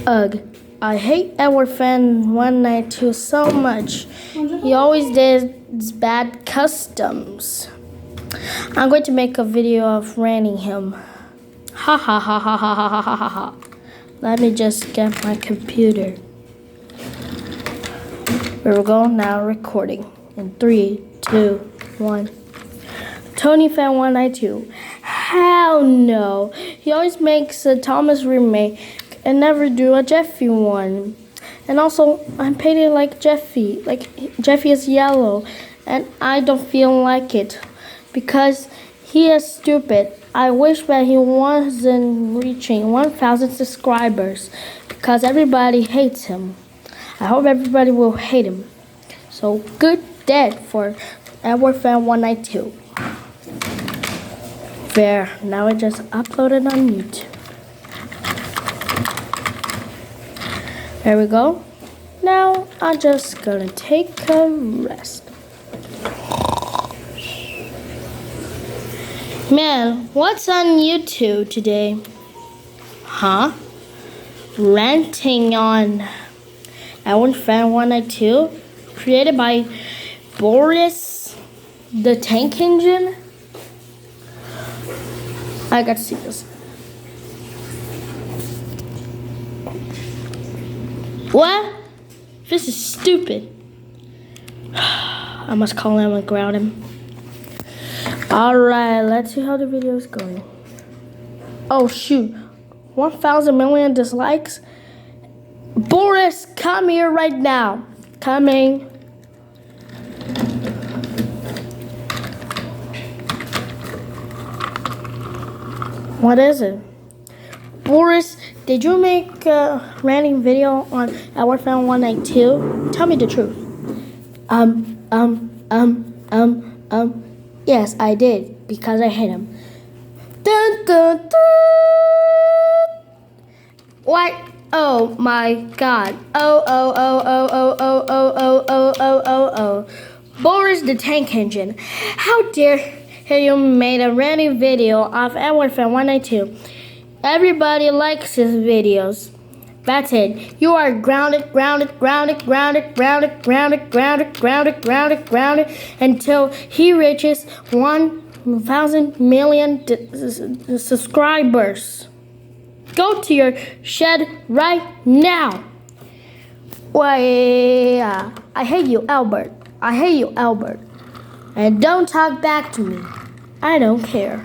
Ugh, I hate Edward Fan 192 so much. He always does bad customs. I'm going to make a video of ranting him. Ha ha ha ha ha ha ha ha ha. Let me just get my computer. Here we go, now recording. In 3, 2, 1. Tony Fan 192. Hell no. He always makes a Thomas remake and never do a Jeffy one. And also, I'm painted like Jeffy. Like Jeffy is yellow. And I don't feel like it. Because he is stupid. I wish that he wasn't reaching 1,000 subscribers. Because everybody hates him. I hope everybody will hate him. So, good dead for Edward Fan 192. There, now I just uploaded on YouTube. There we go. Now I'm just gonna take a rest. Man, what's on YouTube today? Huh? Ranting on Edward Fan 192, created by Boris the Tank Engine. I got to see this. What? This is stupid. I must call him and ground him. Alright, let's see how the video is going. Oh shoot, 1,000 million dislikes? Boris, come here right now. Coming. What is it? Boris, did you make a ranting video on Edward Fan 192? Tell me the truth. Yes, I did, because I hate him. Dun, dun, dun. What? Oh my God. Oh. Boris the Tank Engine. How dare you made a ranting video of Edward Fan 192. Everybody likes his videos. That's it. You are grounded until he reaches 1,000 million subscribers. Go to your shed right now. Why? I hate you, Albert. I hate you, Albert. And don't talk back to me. I don't care.